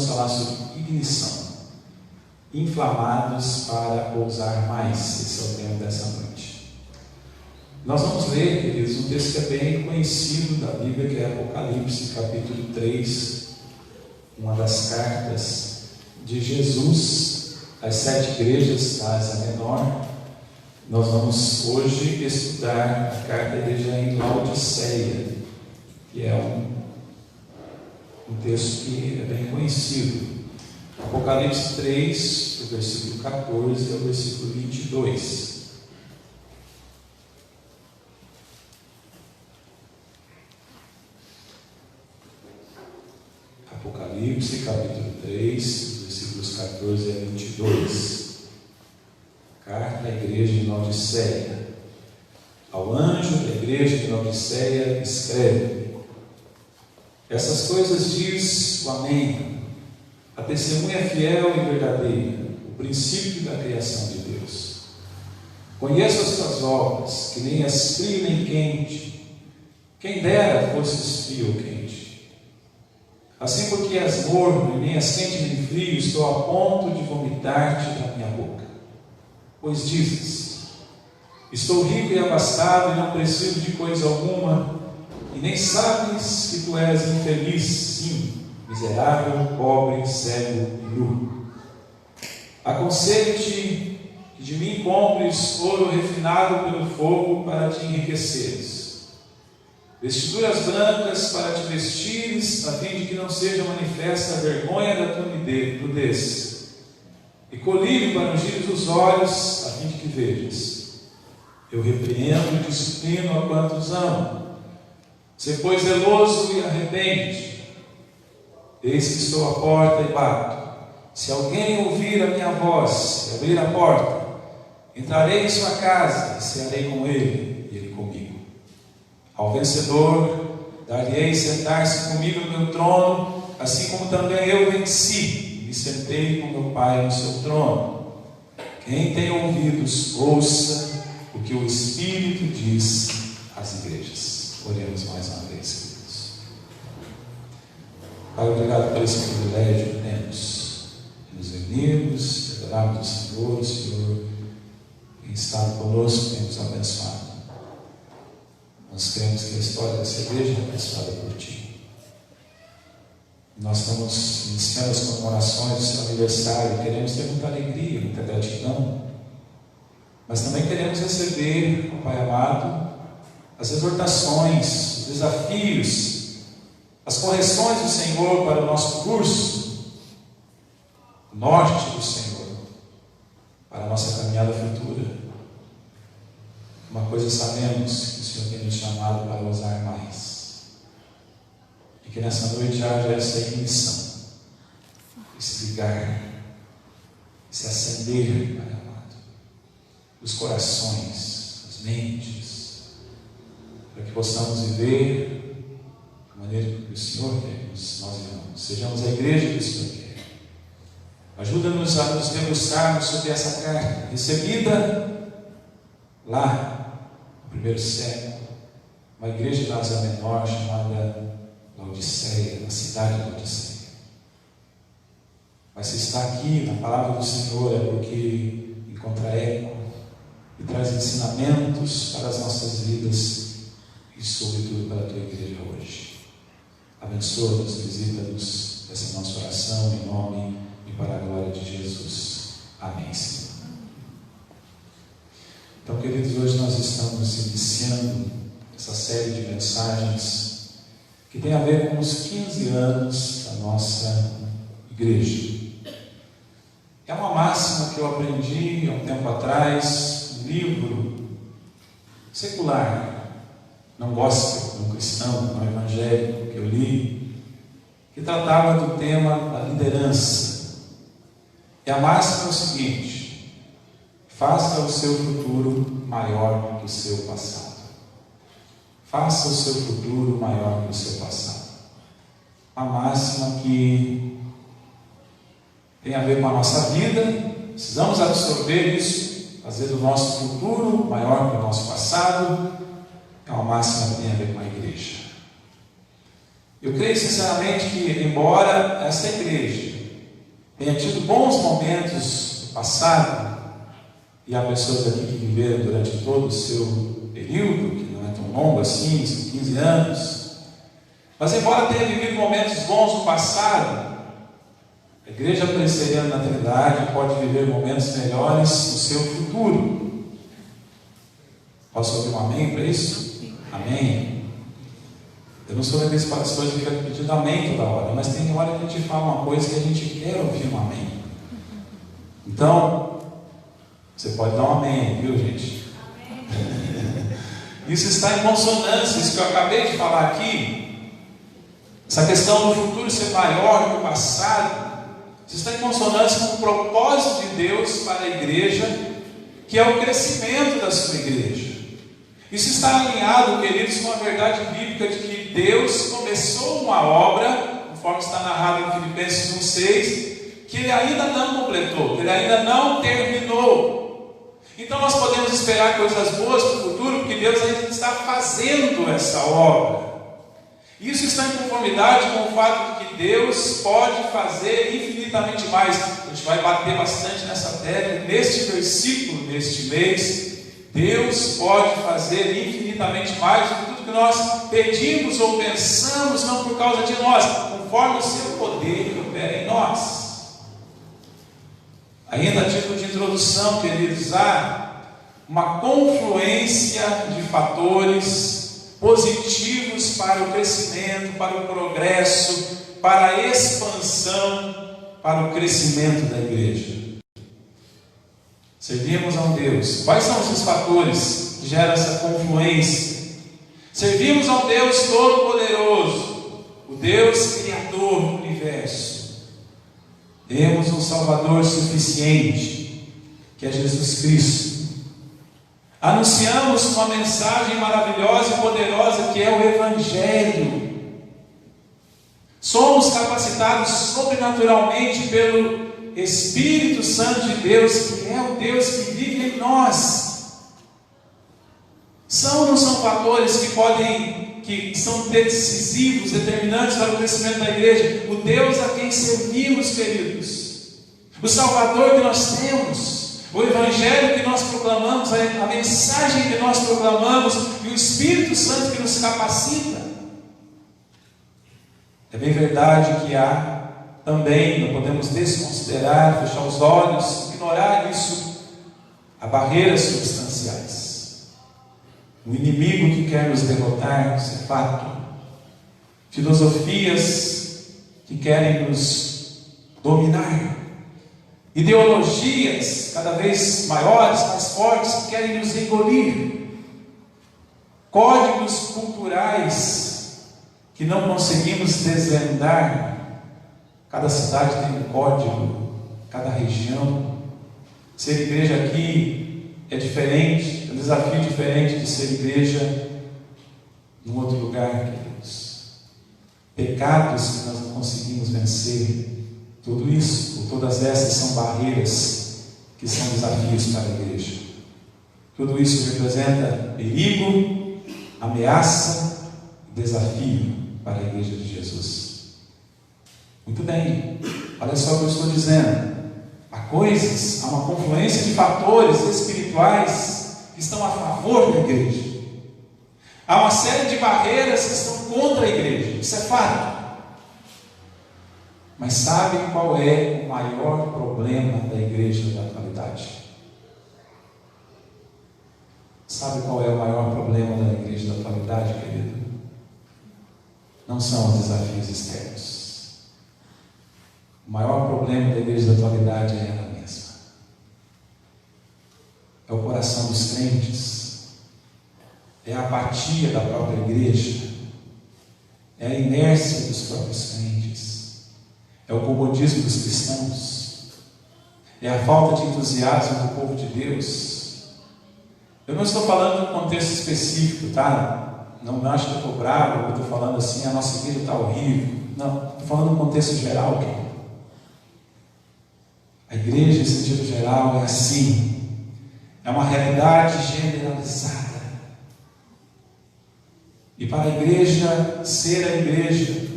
vamos falar sobre ignição. Inflamados para ousar mais. Esse é o tema dessa noite. Nós vamos ler, queridos, um texto que é bem conhecido da Bíblia, que é Apocalipse, capítulo 3, uma das cartas de Jesus às 7 igrejas da Ásia Menor. Nós vamos hoje estudar a carta da igreja em Laodiceia, que é um texto que é bem conhecido. Apocalipse 3, do versículo 14 ao versículo 22. Apocalipse, capítulo 3, versículos 14 a 22. Carta à igreja de Laodiceia. Ao anjo da igreja de Laodiceia escreve: essas coisas diz o Amém, a testemunha fiel e verdadeira, o princípio da criação de Deus. Conheço as tuas obras, que nem és frio nem quente. Quem dera fosses frio ou quente. Assim, porque és morno e nem és quente nem frio, estou a ponto de vomitar-te da minha boca. Pois dizes: estou rico e abastado e não preciso de coisa alguma, e nem sabes que tu és infeliz, sim, miserável, pobre, cego e nu. Aconselho-te que de mim compres ouro refinado pelo fogo para te enriqueceres, vestiduras brancas para te vestires, a fim de que não seja manifesta a vergonha da tua nudez, e colírio para ungires os olhos, a fim de que vejas. Eu repreendo e disciplino a quantos amo. Sê, pois, zeloso e arrepende. Eis que estou à porta e bato. Se alguém ouvir a minha voz e abrir a porta, entrarei em sua casa e cearei com ele e ele comigo. Ao vencedor dar-lhe-ei sentar-se comigo no meu trono, assim como também eu venci e me sentei com meu Pai no seu trono. Quem tem ouvidos, ouça o que o Espírito diz às igrejas. Oremos mais uma vez, queridos. Pai, obrigado por esse privilégio que temos de nos reunirmos, de adorarmos o Senhor tem estado conosco, tem nos abençoado. Nós cremos que a história dessa igreja é abençoada por Ti. Nós estamos iniciando as comemorações do seu aniversário, queremos ter muita alegria, muita gratidão, mas também queremos receber, Pai amado, as exortações, os desafios, as correções do Senhor para o nosso curso, o norte do Senhor, para a nossa caminhada futura. Uma coisa sabemos, que o Senhor tem nos chamado para ousar mais, e que nessa noite haja essa ignição, esse ligar, esse acender, Pai amado, os corações, as mentes, para que possamos viver da maneira que o Senhor quer que nós vivamos. Sejamos a igreja que o Senhor quer. Ajuda-nos a nos debruçarmos sobre essa carta, recebida lá no primeiro século, uma igreja da Ásia Menor chamada Laodiceia, na cidade de Laodiceia. Mas se está aqui na palavra do Senhor é porque encontra eco e traz ensinamentos para as nossas vidas e sobretudo para a tua igreja hoje. Abençoa-nos, visita-nos, essa nossa oração em nome e para a glória de Jesus. Amém, Senhor. Então, queridos, hoje nós estamos iniciando essa série de mensagens que tem a ver com os 15 anos da nossa igreja. É uma máxima que eu aprendi há um tempo atrás, um livro secular, não gospel, não cristão, não evangélico, que eu li, que tratava do tema da liderança. E a máxima é o seguinte: faça o seu futuro maior que o seu passado. Faça o seu futuro maior que o seu passado. Uma máxima que tem a ver com a nossa vida, precisamos absorver isso, fazer do nosso futuro maior que o nosso passado. É uma máxima que tem a ver com a igreja. Eu creio sinceramente que, embora essa igreja tenha tido bons momentos no passado, e há pessoas aqui que viveram durante todo o seu período, que não é tão longo assim, são 15 anos, mas embora tenha vivido momentos bons no passado, a igreja presbiteriana na Trindade pode viver momentos melhores no seu futuro. Posso ouvir um amém para isso? Amém. Eu não sou daqueles pastores que ficam pedindo amém toda hora, mas tem hora que a gente fala uma coisa que a gente quer ouvir um amém. Então, você pode dar um amém, viu, gente? Isso está em consonância, isso que eu acabei de falar aqui, essa questão do futuro ser maior que o passado, isso está em consonância com o propósito de Deus para a igreja, que é o crescimento da sua igreja. Isso está alinhado, queridos, com a verdade bíblica de que Deus começou uma obra, conforme está narrado em Filipenses 1,6, que Ele ainda não completou, que Ele ainda não terminou. Então nós podemos esperar coisas boas para o futuro, porque Deus ainda está fazendo essa obra. Isso está em conformidade com o fato de que Deus pode fazer infinitamente mais. A gente vai bater bastante nessa tecla, neste versículo, neste mês. Deus pode fazer infinitamente mais do que tudo que nós pedimos ou pensamos, não por causa de nós, conforme o seu poder que opera em nós. Ainda a título de introdução, queridos, há uma confluência de fatores positivos para o crescimento, para o progresso, para a expansão, para o crescimento da igreja. Servimos a um Deus. Quais são esses fatores que geram essa confluência? Servimos a um Deus todo-poderoso, o Deus criador do universo. Temos um Salvador suficiente, que é Jesus Cristo. Anunciamos uma mensagem maravilhosa e poderosa que é o Evangelho. Somos capacitados sobrenaturalmente pelo Espírito Santo de Deus, que é o Deus que vive em nós. São ou não são fatores que são decisivos, determinantes para o crescimento da igreja? O Deus a quem servimos, queridos, o Salvador que nós temos, o Evangelho que nós proclamamos, a mensagem que nós proclamamos e o Espírito Santo que nos capacita. É bem verdade que há também, não podemos desconsiderar, fechar os olhos, ignorar isso, há barreiras substanciais. O inimigo que quer nos derrotar, isso é fato. Filosofias que querem nos dominar. Ideologias cada vez maiores, mais fortes, que querem nos engolir. Códigos culturais que não conseguimos desvendar. Cada cidade tem um código, cada região. Ser igreja aqui é diferente, é um desafio diferente de ser igreja em outro lugar, queridos. Pecados que nós não conseguimos vencer. Tudo isso, ou todas essas são barreiras que são desafios para a igreja. Tudo isso representa perigo, ameaça e desafio para a igreja de Jesus. Muito bem, olha só o que eu estou dizendo. Há uma confluência de fatores espirituais que estão a favor da igreja. Há uma série de barreiras que estão contra a igreja, isso é fato. Mas sabe qual é o maior problema da igreja da atualidade? Sabe qual é o maior problema da igreja da atualidade, querido? Não são os desafios externos. O maior problema da igreja da atualidade é ela mesma. É o coração dos crentes. É a apatia da própria igreja. É a inércia dos próprios crentes. É o comodismo dos cristãos. É a falta de entusiasmo do povo de Deus. Eu não estou falando de um contexto específico, tá? Não acho que eu estou bravo, eu estou falando assim, a nossa igreja está horrível. Não, estou falando de um contexto geral, querido. A igreja, em sentido geral, é assim. É uma realidade generalizada. E para a igreja ser a igreja,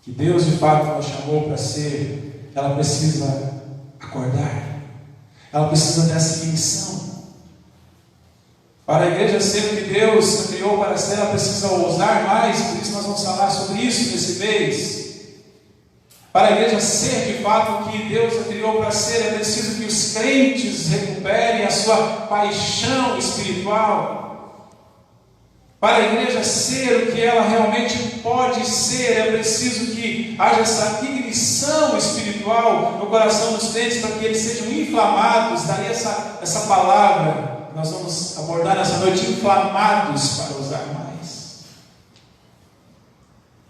que Deus de fato nos chamou para ser, ela precisa acordar. Ela precisa dessa ignição. Para a igreja ser o que Deus criou para ser, ela precisa ousar mais. Por isso nós vamos falar sobre isso nesse mês. Para a igreja ser de fato o que Deus a criou para ser, é preciso que os crentes recuperem a sua paixão espiritual. Para a igreja ser o que ela realmente pode ser, é preciso que haja essa ignição espiritual no coração dos crentes, para que eles sejam inflamados. Daí essa palavra que nós vamos abordar nessa noite: inflamados, para usar mais.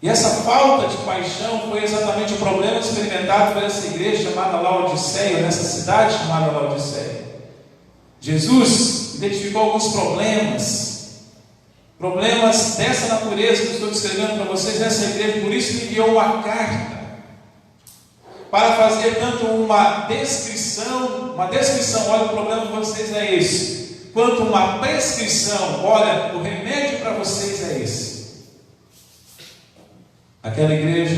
E essa falta de paixão foi exatamente o problema experimentado por essa igreja chamada Laodiceia, nessa cidade chamada Laodiceia. Jesus identificou alguns problemas dessa natureza que eu estou descrevendo para vocês nessa igreja. Por isso ele enviou uma carta para fazer tanto uma descrição, olha, o problema de vocês é esse, quanto uma prescrição, olha, o remédio para vocês é esse. Aquela igreja,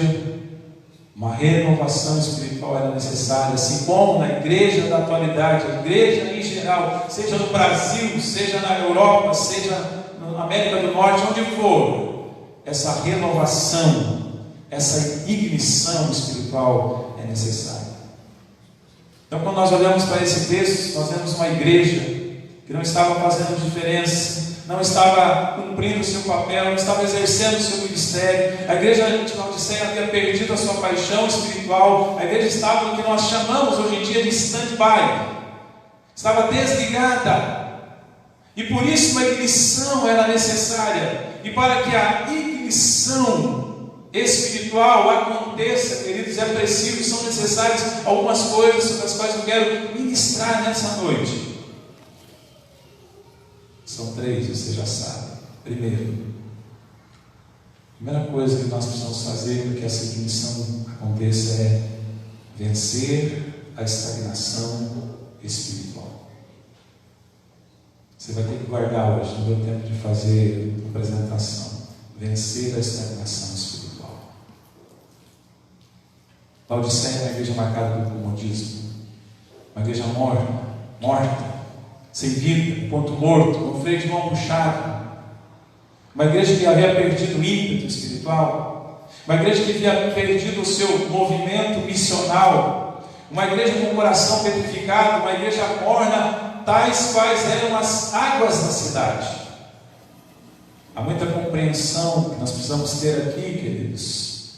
uma renovação espiritual era necessária, assim como na igreja da atualidade, a igreja em geral, seja no Brasil, seja na Europa, seja na América do Norte, onde for, essa renovação, essa ignição espiritual é necessária. Então, quando nós olhamos para esse texto, nós vemos uma igreja que não estava fazendo diferença, não estava cumprindo o seu papel, não estava exercendo o seu ministério. A igreja de Laodiceia havia perdido a sua paixão espiritual. A igreja estava no que nós chamamos hoje em dia de stand-by, estava desligada. E por isso a ignição era necessária. E para que a ignição espiritual aconteça, queridos, é preciso, são necessárias algumas coisas sobre as quais eu quero ministrar nessa noite. São 3, você já sabe. Primeira coisa que nós precisamos fazer para que essa ignição aconteça é vencer a estagnação espiritual. Você vai ter que guardar hoje, não deu tempo de fazer a apresentação. Vencer a estagnação espiritual. Laodiceia é uma igreja marcada pelo comodismo, uma igreja morta, sem vida, ponto morto, com freio de mão puxado. Uma igreja que havia perdido o ímpeto espiritual, uma igreja que havia perdido o seu movimento missional, uma igreja com o coração petrificado, uma igreja morna, tais quais eram as águas da cidade. Há muita compreensão que nós precisamos ter aqui, queridos,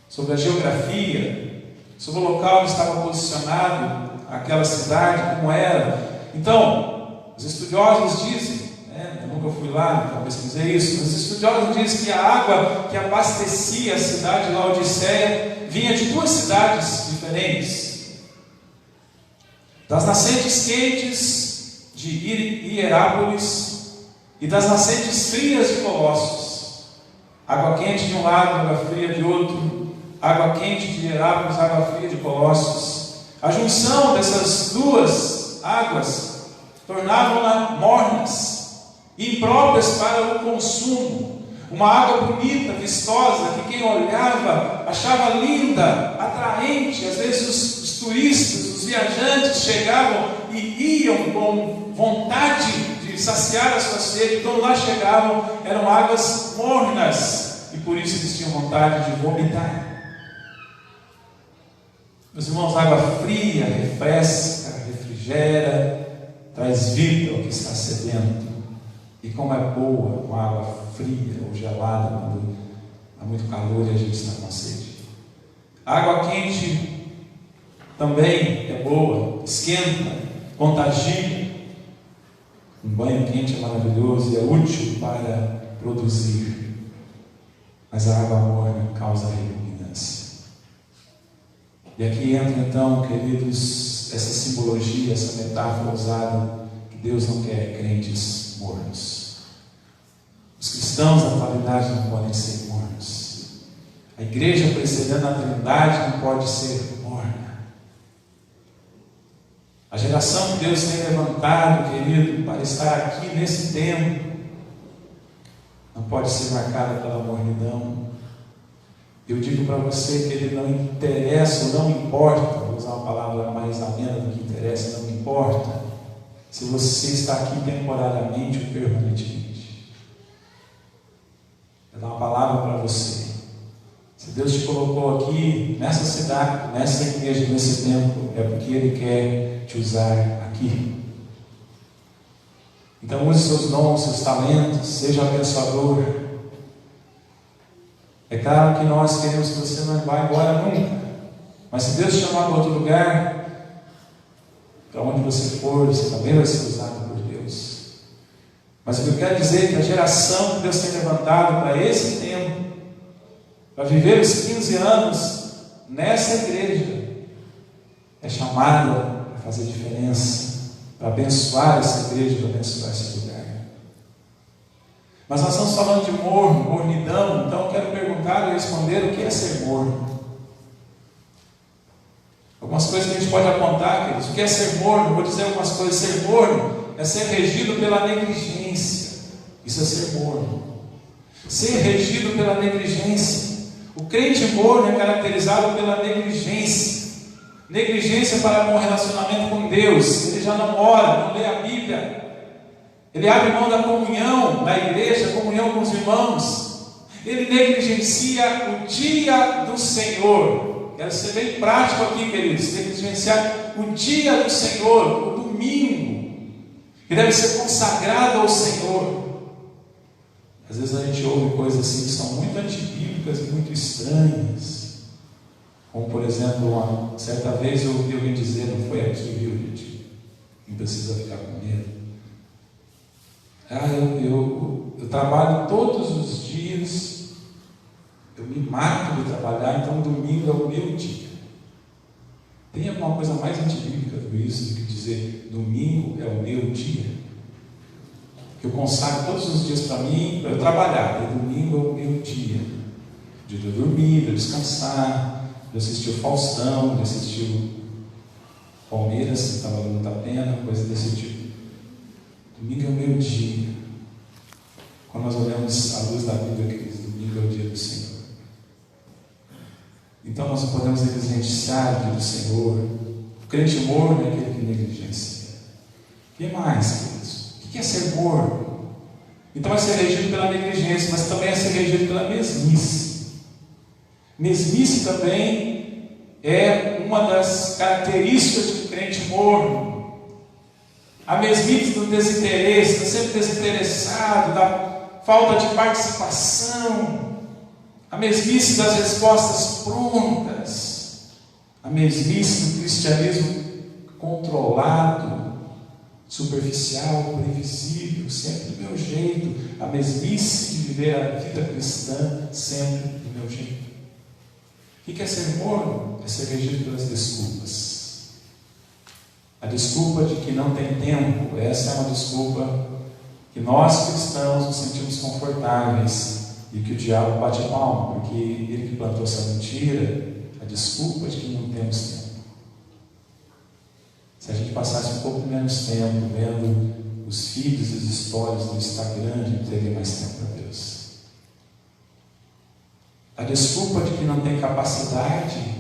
sobre a geografia, sobre o local onde estava posicionado aquela cidade, como era. Então, os estudiosos dizem, eu nunca fui lá, então pesquisei isso, mas os estudiosos dizem que a água que abastecia a cidade de Laodiceia vinha de 2 cidades diferentes, das nascentes quentes de Hierápolis e das nascentes frias de Colossos. Água quente de um lado, água fria de outro, água quente de Hierápolis, água fria de Colossos. A junção dessas 2 águas tornavam-na mornas, impróprias para o consumo. Uma água bonita, vistosa, que quem olhava achava linda, atraente. Às vezes os turistas, os viajantes chegavam e iam com vontade de saciar a sua sede. Quando lá chegavam, eram águas mornas, e por isso eles tinham vontade de vomitar. Meus irmãos, água fria refresca, refrigera, traz vida ao que está sedento. E como é boa uma água fria ou gelada quando há muito calor e a gente está com sede. A água quente também é boa, esquenta, contagia. Um banho quente é maravilhoso e é útil para produzir, mas a água morna causa repugnância. E aqui entra então, queridos, essa simbologia, essa metáfora usada, que Deus não quer crentes mornos. Os cristãos da atualidade não podem ser mornos. A igreja presbiteriana na Trindade não pode ser morna. A geração que Deus tem levantado, querido, para estar aqui nesse tempo, não pode ser marcada pela mornidão. Eu digo para você que Ele não interessa, ou não importa, vou usar uma palavra mais amena do que interessa, não importa se você está aqui temporariamente ou permanentemente. Eu vou dar uma palavra para você. Se Deus te colocou aqui, nessa cidade, nessa igreja, nesse tempo, é porque Ele quer te usar aqui. Então use seus dons, seus talentos, seja abençoador. É claro que nós queremos que você não vá embora nunca, mas se Deus te chamar para outro lugar, para onde você for, você também vai ser usado por Deus. Mas o que eu quero dizer é que a geração que Deus tem levantado para esse tempo, para viver os 15 anos nessa igreja, é chamada para fazer diferença, para abençoar essa igreja, para abençoar esse lugar. Mas nós estamos falando de mornidão, então eu quero perguntar e responder o que é ser morno. Algumas coisas que a gente pode apontar, queridos. O que é ser morno? Vou dizer algumas coisas. Ser morno é ser regido pela negligência. Isso é ser morno. Ser regido pela negligência. O crente morno é caracterizado pela negligência. Negligência para com o relacionamento com Deus. Ele já não ora, não lê a Bíblia. Ele abre mão da comunhão na igreja, comunhão com os irmãos. Ele negligencia o dia do Senhor. Quero ser bem prático aqui, queridos. Negligenciar o dia do Senhor, o domingo, que deve ser consagrado ao Senhor. Às vezes a gente ouve coisas assim que são muito antibíblicas e muito estranhas. Como, por exemplo, uma certa vez eu ouvi alguém dizer, não foi aqui, viu, gente? Não precisa ficar com medo. Eu trabalho todos os dias, eu me mato de trabalhar, então domingo é o meu dia. Tem alguma coisa mais antibíblica do isso do que dizer domingo é o meu dia? Que eu consagro todos os dias para mim, para eu trabalhar, e domingo é o meu dia. Dia de eu dormir, de eu descansar, de eu assistir o Faustão, de assistir o Palmeiras, que estava valendo a pena, coisa desse tipo. Domingo é o meu dia. Quando nós olhamos à luz da Bíblia, que diz domingo é o dia do Senhor. Então nós não podemos negligenciar o dia do Senhor. O crente morno é aquele que negligencia. O que mais, queridos? O que é ser morno? Então é ser regido pela negligência, mas também é ser regido pela mesmice. Mesmice também é uma das características de um crente morno. A mesmice do desinteresse, está sempre desinteressado, da falta de participação, a mesmice das respostas prontas, a mesmice do cristianismo controlado, superficial, previsível, sempre do meu jeito, a mesmice de viver a vida cristã sempre do meu jeito. O que é ser morno? É ser regido pelas desculpas. A desculpa de que não tem tempo, essa é uma desculpa que nós cristãos nos sentimos confortáveis e que o diabo bate a palma, porque ele que plantou essa mentira, a desculpa de que não temos tempo. Se a gente passasse um pouco menos tempo vendo os feeds e as histórias do Instagram, a gente teria mais tempo para Deus. A desculpa de que não tem capacidade,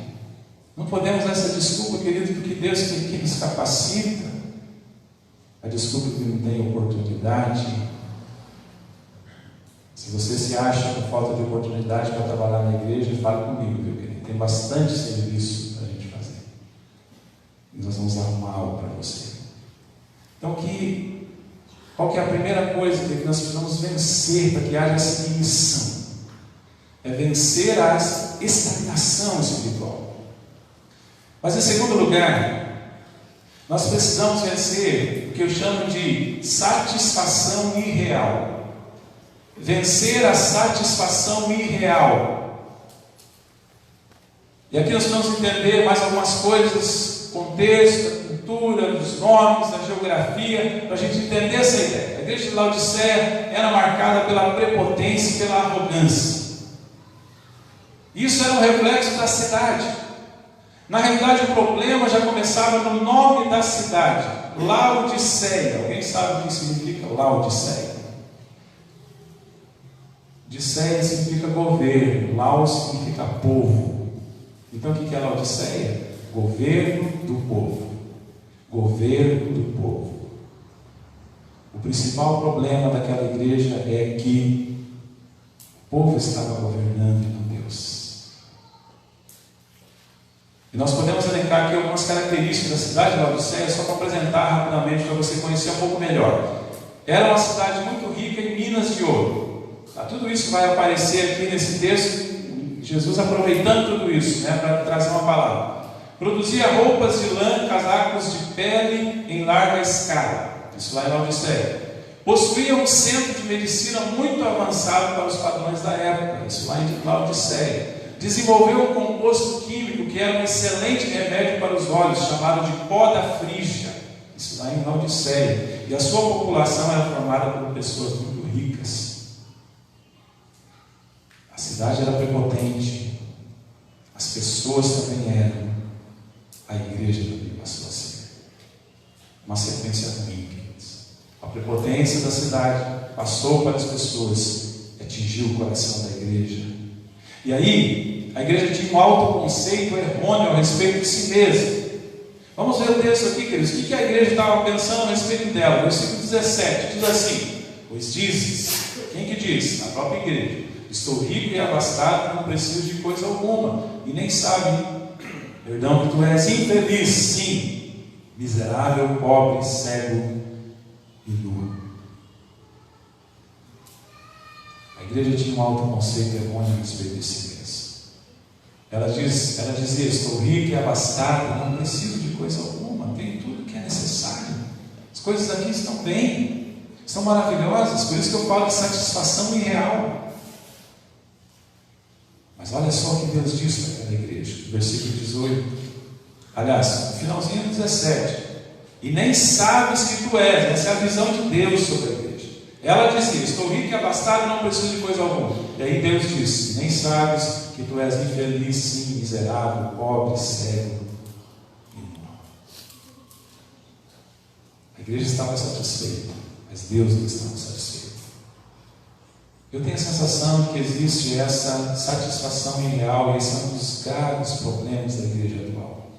não podemos dar essa desculpa, querido, porque Deus que nos capacita. A desculpa de que não tem oportunidade. Se você se acha com falta de oportunidade para trabalhar na igreja, fale comigo, viu, querido? Tem bastante serviço para a gente fazer. E nós vamos arrumar algo para você. Então, qual que é a primeira coisa que nós precisamos vencer para que haja essa ignição? É vencer a estagnação espiritual. Mas em segundo lugar, nós precisamos vencer o que eu chamo de satisfação irreal. Vencer a satisfação irreal. E aqui nós vamos entender mais algumas coisas, contexto, da cultura, dos nomes, da geografia, para a gente entender essa ideia. A igreja de Laodiceia era marcada pela prepotência e pela arrogância. Isso era um reflexo da cidade. Na realidade, o problema já começava no nome da cidade, Laodiceia. Alguém sabe o que significa Laodiceia? Laodiceia significa governo, Lau significa povo. Então o que é Laodiceia? Governo do povo. Governo do povo. O principal problema daquela igreja é que o povo estava governando e não Deus. E nós podemos elencar aqui algumas características da cidade de Laodiceia, só para apresentar rapidamente, para você conhecer um pouco melhor. Era uma cidade muito rica em minas de ouro. Tudo isso vai aparecer aqui nesse texto, Jesus aproveitando tudo isso, para trazer uma palavra. Produzia roupas de lã, casacos de pele em larga escala. Isso lá em Laodiceia. Possuía um centro de medicina muito avançado para os padrões da época. Isso lá em Laodiceia. Desenvolveu um composto químico que era um excelente remédio para os olhos, chamado de pó da frígia. Isso lá em Laodiceia. E a sua população era formada por pessoas muito ricas. A cidade era prepotente. As pessoas também eram. A igreja também passou a ser. Uma sequência ruim. A prepotência da cidade passou para as pessoas e atingiu o coração da igreja. E aí, a igreja tinha um autoconceito errôneo a respeito de si mesma. Vamos ver o texto aqui, queridos. O que a igreja estava pensando a respeito dela? Versículo 17 diz assim: pois dizes, quem que diz? A própria igreja: estou rico e abastado, não preciso de coisa alguma, e nem sabe, perdão, que tu és infeliz, sim, miserável, pobre, cego e nu. A igreja tinha um autoconceito errôneo a respeito de si mesma. Ela dizia: estou rica e abastada, não preciso de coisa alguma, tenho tudo que é necessário. As coisas aqui estão bem, são maravilhosas, por isso que eu falo de satisfação irreal. Mas olha só o que Deus diz para aquela igreja, versículo 18, aliás, no finalzinho do 17: e nem sabes que tu és. Essa é a visão de Deus sobre a igreja. Ela dizia: estou rico e abastado, não preciso de coisa alguma. E aí Deus disse: nem sabes que tu és infeliz, sim, miserável, pobre, cego e nu. A igreja estava satisfeita, mas Deus não estava satisfeito. Eu tenho a sensação de que existe essa satisfação irreal, e esse é um dos graves problemas da igreja atual.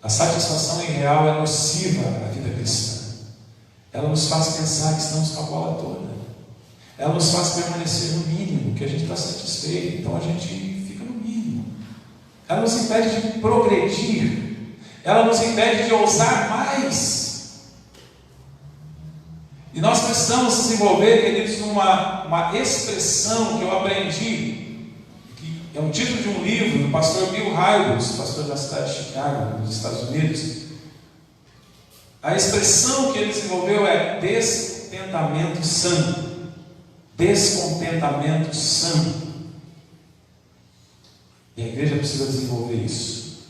A satisfação irreal é nociva à vida cristã. Ela nos faz pensar que estamos com a bola toda. Ela nos faz permanecer no mínimo, que a gente está satisfeito, então a gente fica no mínimo. Ela nos impede de progredir. Ela nos impede de ousar mais. E nós precisamos desenvolver, queridos, uma expressão que eu aprendi, que é um título de um livro do pastor Bill Hybels, pastor da cidade de Chicago, nos Estados Unidos. A expressão que ele desenvolveu é descontentamento santo. Descontentamento santo. E a igreja precisa desenvolver isso.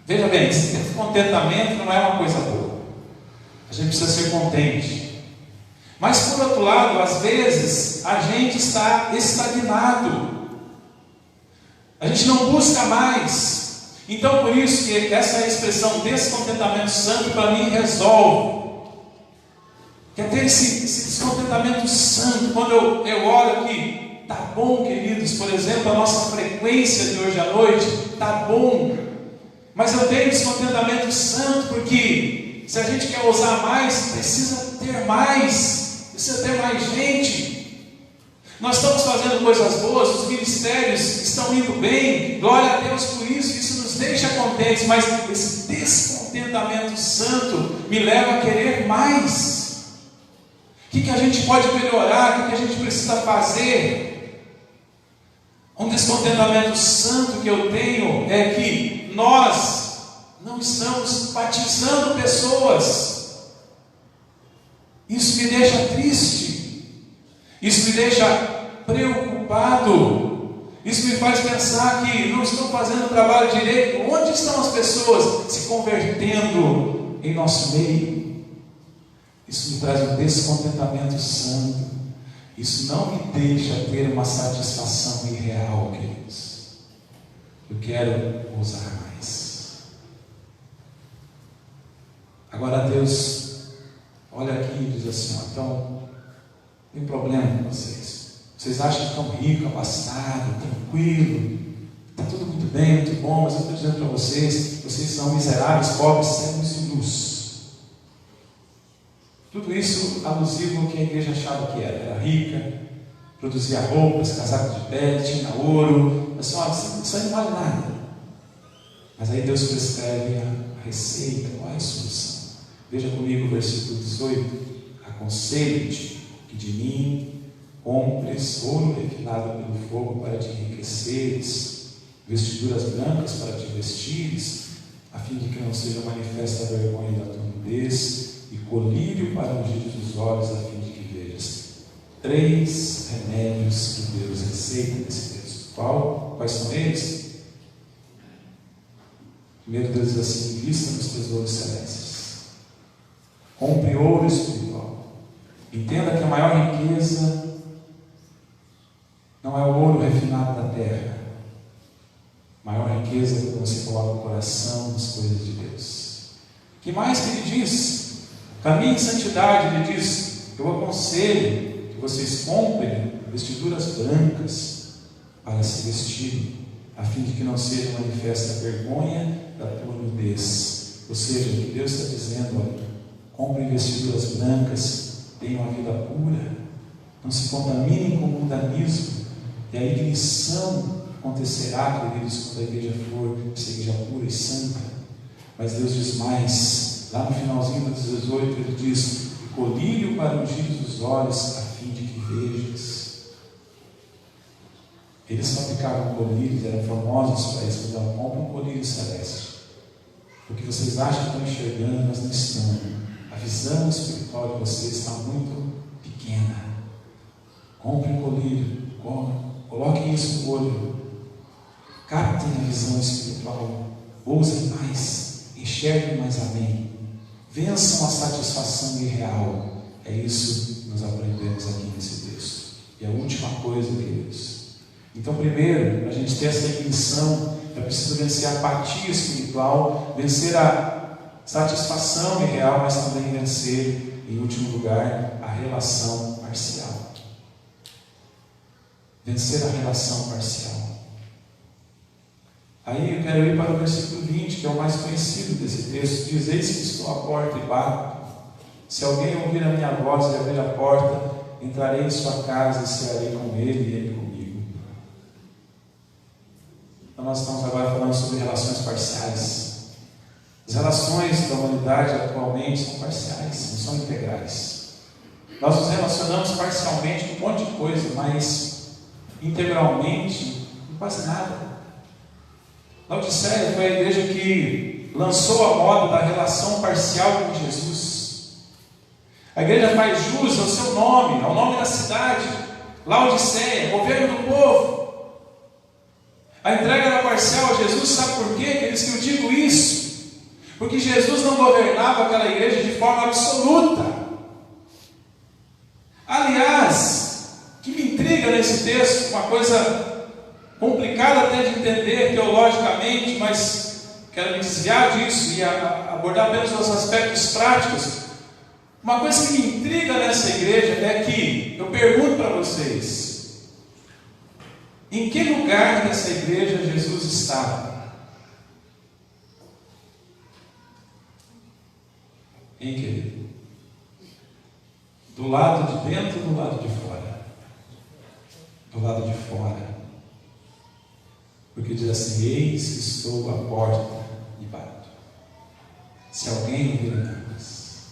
Veja bem, descontentamento não é uma coisa boa. A gente precisa ser contente. Mas por outro lado, às vezes a gente está estagnado. A gente não busca mais. Então por isso que essa expressão descontentamento santo para mim resolve. Quer ter esse descontentamento santo. Quando eu olho aqui, tá bom, queridos, por exemplo, a nossa frequência de hoje à noite, tá bom. Mas eu tenho descontentamento santo porque se a gente quer ousar mais, precisa ter mais gente. Nós estamos fazendo coisas boas, os ministérios estão indo bem, glória a Deus por isso, isso nos deixa contentes, mas esse descontentamento santo me leva a querer mais. O que a gente pode melhorar? O que a gente precisa fazer? Um descontentamento santo que eu tenho é que nós não estamos batizando pessoas. Isso me deixa triste. Isso me deixa preocupado. Isso me faz pensar que não estou fazendo o trabalho direito. Onde estão as pessoas se convertendo em nosso meio? Isso me traz um descontentamento santo. Isso não me deixa ter uma satisfação irreal, queridos. Eu quero ousar mais. Agora Deus olha aqui e diz assim: então, tem problema problema com vocês. Vocês acham que estão ricos, abastados, tranquilo, está tudo muito bem, muito bom, mas eu estou dizendo para vocês, vocês são miseráveis, pobres, cegos e nus. Tudo isso alusivo ao que a igreja achava que era rica, produzia roupas, casacos de pele, tinha ouro. Mas olha, isso aí não vale nada. Mas aí Deus prescreve a receita, qual é a solução? Veja comigo o versículo 18. Aconselho-te que de mim compres ouro refinado pelo fogo para te enriqueceres, vestiduras brancas para te vestires, a fim de que não seja manifesta a vergonha da tua nudez, e colírio para ungir os olhos, a fim de que vejas. 3 remédios que Deus receita nesse texto. Quais são eles? Primeiro, Deus diz assim: invista nos tesouros celestes. Compre ouro espiritual. Entenda que a maior riqueza não é o ouro refinado da terra. A maior riqueza é quando você coloca o coração nas coisas de Deus. O que mais que ele diz? Caminho em santidade. Ele diz: eu aconselho que vocês comprem vestiduras brancas para se vestirem, a fim de que não seja manifesta a vergonha da tua nudez. Ou seja, o que Deus está dizendo: olha, comprem vestiduras brancas, tenham uma vida pura, não se contaminem com o mundanismo, e a ignição acontecerá, queridos, quando a igreja for igreja pura e santa. Mas Deus diz mais, lá no finalzinho do 18, ele diz: colírio para ungir os olhos, a fim de que vejas. Eles fabricavam colírios, eram famosos para isso, mas compram um colírio celeste. Porque vocês acham que estão enxergando, mas não estão. A visão espiritual de vocês está muito pequena. Comprem um colírio, coloquem isso no olho, captem a visão espiritual, ousem mais, enxerguem mais além, vençam a satisfação irreal. É isso que nós aprendemos aqui nesse texto. E a última coisa, queridos. Então, primeiro, para a gente ter essa ignição, é preciso vencer a apatia espiritual, vencer a satisfação irreal, mas também vencer, em último lugar, a relação parcial. Vencer a relação parcial. Aí eu quero ir para o versículo 20, que é o mais conhecido desse texto. Diz: eis que estou à porta e bato. Se alguém ouvir a minha voz e abrir a porta, entrarei em sua casa e cearei com ele e ele comigo. Então nós estamos agora falando sobre relações parciais. As relações da humanidade atualmente são parciais, não são integrais. Nós nos relacionamos parcialmente com um monte de coisa, mas integralmente com quase nada. Laodiceia foi a igreja que lançou a moda da relação parcial com Jesus. A igreja faz jus ao seu nome, ao nome da cidade, Laodiceia, governo do povo. A entrega era parcial a Jesus, sabe por quê? Queridos, que eu digo isso? Porque Jesus não governava aquela igreja de forma absoluta. Aliás, o que me intriga nesse texto, uma coisa complicada até de entender teologicamente, mas quero me desviar disso e abordar apenas os aspectos práticos. Uma coisa que me intriga nessa igreja é que, eu pergunto para vocês, em que lugar dessa igreja Jesus estava? Hein, querido? Do lado de dentro ou do lado de fora? Do lado de fora. Porque diz assim: eis que estou à porta e bato. Se alguém ouvir a minha voz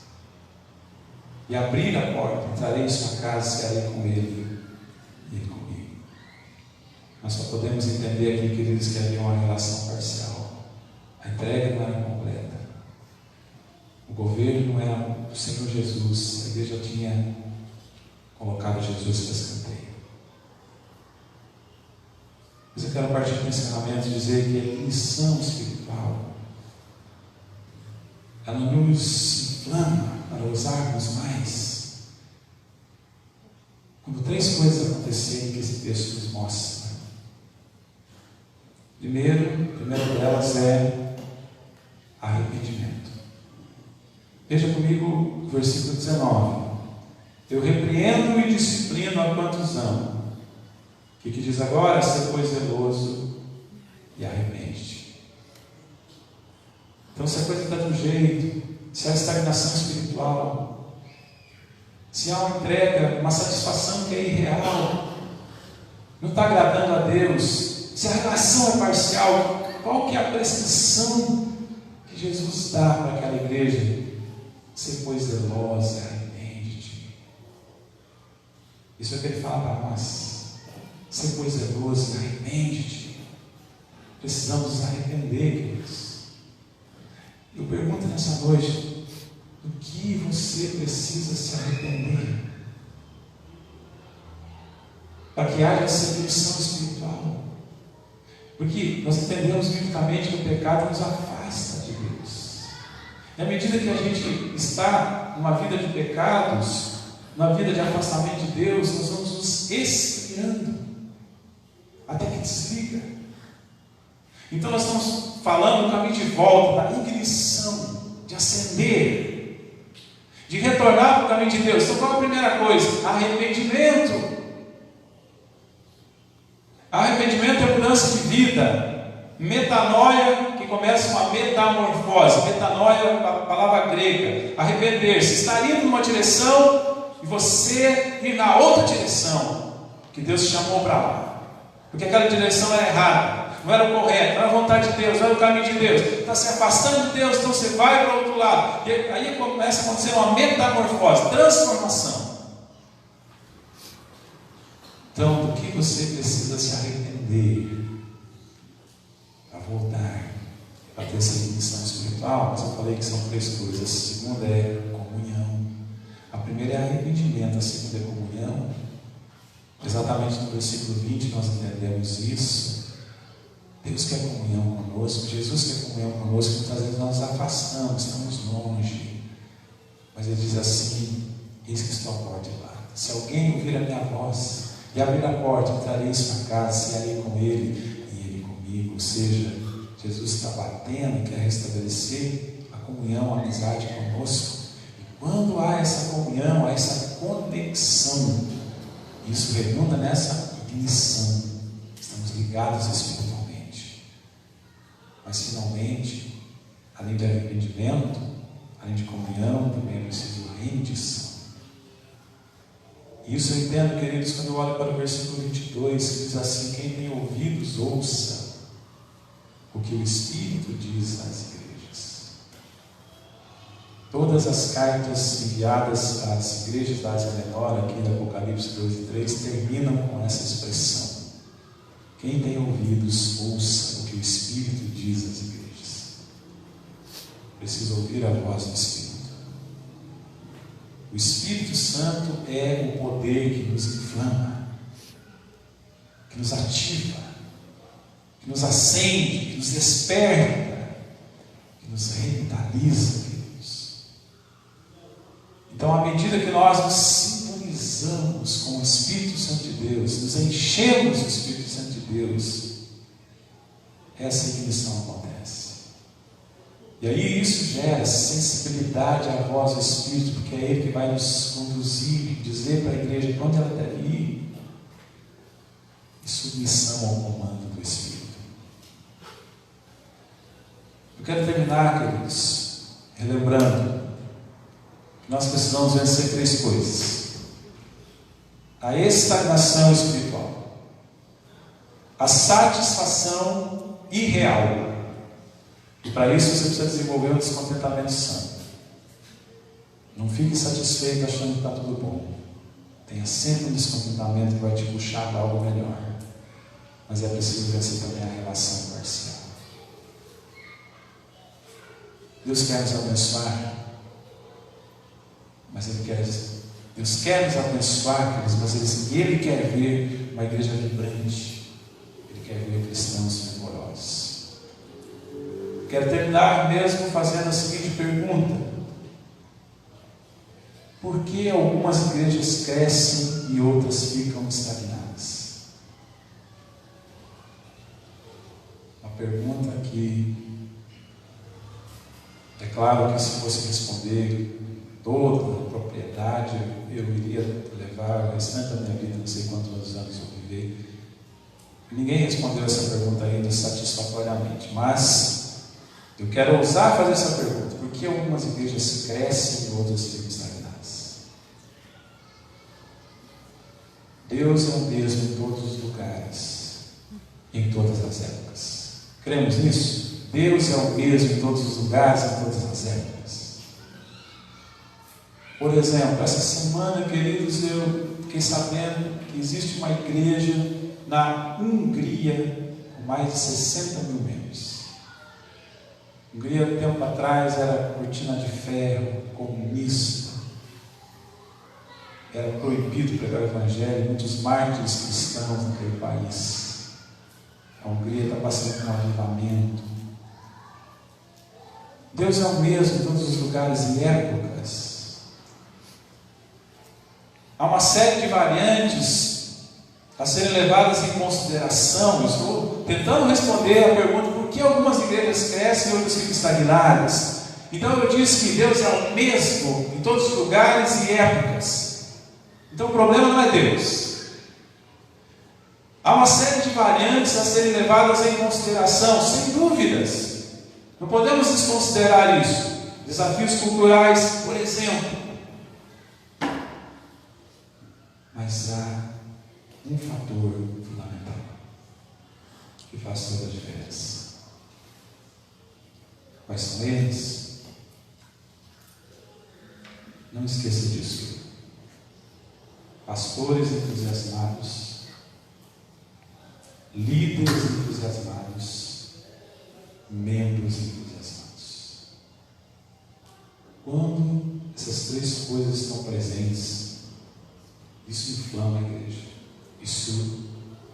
e abrir a porta, entrarei em sua casa, cearei com ele e ele comigo. Nós só podemos entender aqui, queridos, que havia uma relação parcial. A entrega não era completa. O governo não era do Senhor Jesus. A igreja tinha colocado Jesus para escanteio. Mas eu quero partir para o encerramento e dizer que a ignição espiritual, ela nos inflama para usarmos mais. Quando 3 coisas acontecerem que esse texto nos mostra. A primeira delas é arrependimento. Veja comigo o versículo 19. Eu repreendo e disciplino a quantos amo. O que diz agora? Ser, pois, zeloso e arrepende-te. Então, se a coisa está do jeito, se há estagnação espiritual, se há uma entrega, uma satisfação que é irreal, não está agradando a Deus, se a relação é parcial, qual que é a prescrição que Jesus dá para aquela igreja? Ser, pois, zeloso e arrepende-te. Isso é o que ele fala para nós. Ser, pois, zeloso e arrepende-te. Precisamos nos arrepender, queridos. Eu pergunto nessa noite: do que você precisa se arrepender? Para que haja essa dimensão espiritual. Porque nós entendemos biblicamente que o pecado nos afasta de Deus. E à medida que a gente está numa vida de pecados, numa vida de afastamento de Deus, nós vamos nos esfriando até que desliga. Então nós estamos falando do caminho de volta, da ignição, de acender, de retornar para o caminho de Deus. Então qual é a primeira coisa? Arrependimento. Arrependimento é mudança de vida. Metanoia, que começa com a metamorfose. Metanoia é a palavra grega. Arrepender-se, estar indo numa direção e você ir na outra direção que Deus te chamou para lá, porque aquela direção era errada, não era o correto, não era a vontade de Deus, não era o caminho de Deus, está se afastando de Deus, então você vai para o outro lado, e aí começa a acontecer uma metamorfose, transformação. Então, do que você precisa se arrepender para voltar, para ter essa dimensão espiritual? Mas eu falei que são 3 coisas. A segunda é comunhão. A primeira é arrependimento, a segunda é comunhão. Exatamente no versículo 20 nós entendemos isso. Deus quer comunhão conosco, Jesus quer comunhão conosco, muitas vezes nós nos afastamos, estamos longe. Mas Ele diz assim: eis que estou à porta e bato. Se alguém ouvir a minha voz e abrir a porta, entrarei em sua casa, cearei com ele e ele comigo. Ou seja, Jesus está batendo e quer restabelecer a comunhão, a amizade conosco. E quando há essa comunhão, há essa conexão, isso redunda nessa ignição. Estamos ligados espiritualmente. Mas finalmente, além de arrependimento, além de comunhão, também é preciso rendição. Isso eu entendo, queridos, quando eu olho para o versículo 22, que diz assim: quem tem ouvidos, ouça o que o Espírito diz às igrejas. Todas as cartas enviadas às igrejas da Ásia Menor, aqui no Apocalipse 2 e 3, terminam com essa expressão: quem tem ouvidos, ouça o que o Espírito diz às igrejas. Precisa ouvir a voz do Espírito. O Espírito Santo é o poder que nos inflama, que nos ativa, que nos acende, que nos desperta, que nos revitaliza, queridos. Então, à medida que nós nos sintonizamos com o Espírito Santo de Deus, nos enchemos do Espírito Santo de Deus, essa ignição acontece. E aí isso gera sensibilidade à voz do Espírito, porque é Ele que vai nos conduzir, dizer para a igreja para onde ela deve ir, e submissão ao comando do Espírito. Eu quero terminar, queridos, relembrando que nós precisamos vencer 3 coisas: a estagnação espiritual, a satisfação irreal. E para isso você precisa desenvolver um descontentamento santo. Não fique satisfeito achando que está tudo bom. Tenha sempre um descontentamento que vai te puxar para algo melhor. Mas é preciso vencer também a relação parcial. Deus quer nos abençoar, mas Deus quer nos abençoar, mas Ele quer ver uma igreja vibrante. Ele quer ver cristãos fervorosos. Quero terminar mesmo fazendo a seguinte pergunta: por que algumas igrejas crescem e outras ficam estagnadas? Uma pergunta que, é claro que se fosse responder toda a propriedade, eu iria levar o restante da minha vida, não sei quantos anos eu viver. Ninguém respondeu essa pergunta ainda satisfatoriamente, mas eu quero ousar fazer essa pergunta: por que algumas igrejas crescem e outras ficam estagnadas? Deus é o mesmo em todos os lugares, em todas as épocas. Cremos nisso? Deus é o mesmo em todos os lugares, em todas as épocas. Por exemplo, essa semana, queridos, eu fiquei sabendo que existe uma igreja na Hungria com mais de 60 mil membros. A Hungria, tempo atrás, era cortina de ferro, comunista, era proibido pregar o evangelho, muitos mártires cristãos naquele país. A Hungria está passando por um avivamento. Deus é o mesmo em todos os lugares e épocas. Há uma série de variantes a serem levadas em consideração. Eu estou tentando responder a pergunta: por que algumas igrejas crescem e outras ficam estagnadas? Então eu disse que Deus é o mesmo em todos os lugares e épocas. Então o problema não é Deus. Há uma série de variantes a serem levadas em consideração, sem dúvidas. Não podemos desconsiderar isso. Desafios culturais, por exemplo. Mas há um fator fundamental que faz toda a diferença. Quais são eles? Não esqueça disso. Pastores entusiasmados, líderes entusiasmados, membros entusiasmados. Quando essas três coisas estão presentes, isso inflama a igreja, isso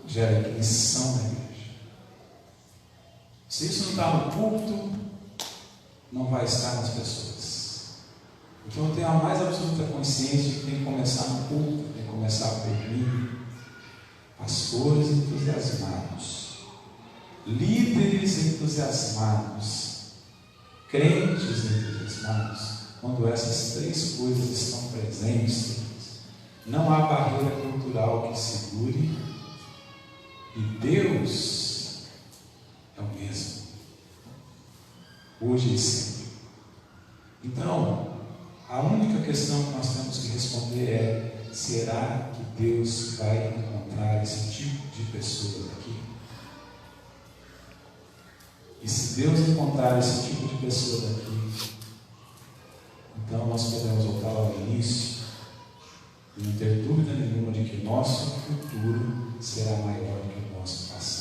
gera ignição na igreja. Se isso não está no púlpito, não vai estar nas pessoas. Então eu tenho a mais absoluta consciência de que tem que começar no púlpito, tem que começar por mim. Pastores entusiasmados, líderes entusiasmados, crentes entusiasmados. Quando essas três coisas estão presentes, não há barreira cultural que segure, e Deus é o mesmo, hoje e sempre. Então, a única questão que nós temos que responder é: será que Deus vai encontrar esse tipo de pessoas aqui? E se Deus encontrar esse tipo de pessoas aqui, então nós podemos voltar ao início e não ter dúvida nenhuma de que o nosso futuro será maior que o nosso passado.